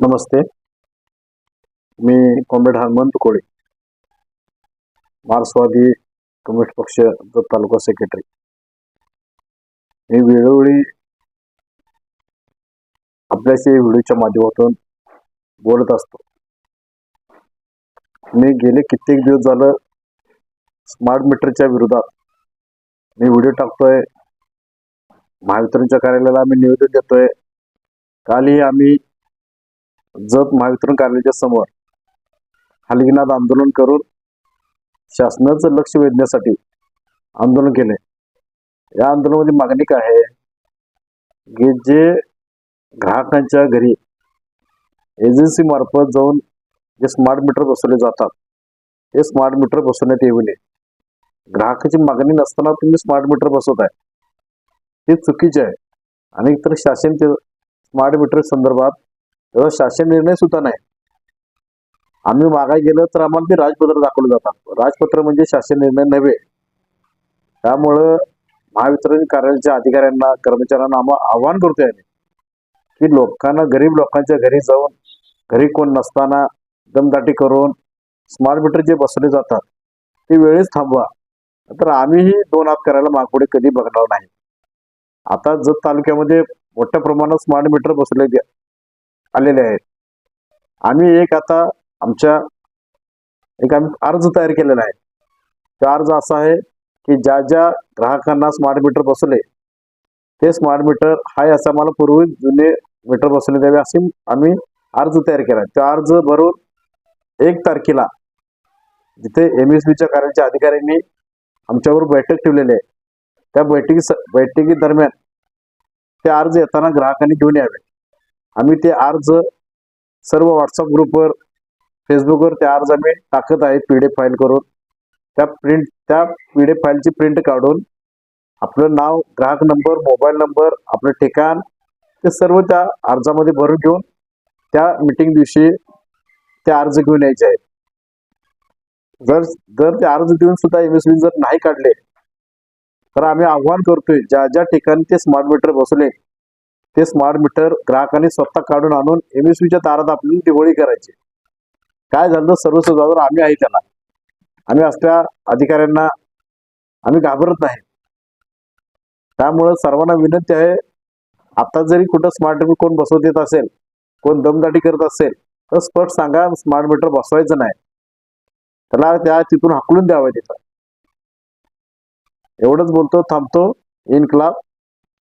नमस्ते. मी comrade Hanumant कोळे, मार्क्सवादी communist पक्ष तालुका secretary. मी वेळोवेळी आपल्याशी व्हिडिओच्या माध्यमातून बोलत असतो. मी गेले कित्येक दिवस झालं स्मार्ट मीटरच्या विरोधात मी व्हिडिओ टाकतोय. महावितरणच्या कार्यालयाला आम्ही निवेदन देतोय. कालही आम्ही जत महावितरण कार्यालयाच्या समोर हलगीनाथ आंदोलन करून शासनाचं लक्ष वेधण्यासाठी आंदोलन केले. या आंदोलनामध्ये मागणी काय आहे की जे ग्राहकांच्या घरी एजन्सी मार्फत जाऊन जे स्मार्ट मीटर बसवले जातात ते स्मार्ट मीटर बसवण्यात येऊ नये. ग्राहकाची मागणी नसताना तुम्ही स्मार्ट मीटर बसवत आहे ते चुकीचे आहे. आणि तर शासन ते स्मार्ट मीटर संदर्भात शासन निर्णय सुद्धा नाही. आम्ही मागाय गेलं तर आम्हाला ते राजपत्र दाखवलं जातात. राजपत्र म्हणजे शासन निर्णय नव्हे. त्यामुळं महावितरण कार्यालयाच्या अधिकाऱ्यांना कर्मचाऱ्यांना आम्हाला आव्हान करतोय की लोकांना गरीब लोकांच्या घरी जाऊन घरी कोण नसताना दमदाटी करून स्मार्ट मीटर जे बसवले जातात ते वेळेस थांबवा. तर आम्हीही दोन हात करायला मागपुढे कधी बघणार नाही. आता जत तालुक्यामध्ये मोठ्या प्रमाणात स्मार्ट मीटर बसवले आलेले आहेत. आम्ही आता आमच्या आम्ही अर्ज तयार केलेला आहे. तो अर्ज असा आहे की ज्या ज्या ग्राहकांना स्मार्ट मीटर बसवले ते स्मार्ट मीटर हाय असं मला पूर्वी जुने मीटर बसवले द्यावे असे आम्ही अर्ज तयार केला. तो अर्ज भरून 1 तारखेला जिथे MSBच्या कार्यालयाच्या अधिकाऱ्यांनी आमच्यावर बैठक ठेवलेली आहे त्या बैठकी दरम्यान ते अर्ज येताना ग्राहकांनी घेऊन यावे. आम्ही ते अर्ज सर्व व्हॉट्सअप ग्रुपवर फेसबुकवर ते अर्ज आम्ही टाकत आहे PDF फाईल करून. त्या PDF फाईलची प्रिंट काढून आपलं नाव, ग्राहक नंबर, मोबाईल नंबर, आपलं ठिकाण ते सर्व त्या अर्जामध्ये भरून घेऊन त्या मीटिंग दिवशी ते अर्ज घेऊन यायचे आहेत. जर ते अर्ज देऊन सुद्धा MSB जर नाही काढले तर आम्ही आव्हान करतोय ज्या ज्या ठिकाणी ते स्मार्ट मीटर बसवले ते स्मार्ट मीटर ग्राहकांनी स्वतः काढून आणून MSBच्या दारात आपली दिवाळी करायची. काय झालं सर्वसाधारण आम्ही आहे त्याला. आम्ही असल्या अधिकाऱ्यांना आम्ही घाबरत नाही. त्यामुळे सर्वांना विनंती आहे, आता जरी कुठं स्मार्ट मीटर कोण बसवत येत असेल, कोण दमदाटी करत असेल तर स्पष्ट सांगा स्मार्ट मीटर बसवायचं नाही. त्याला त्या तिथून हाकलून द्यावं. तिथं एवढंच बोलतो, थांबतो. इन्कलाब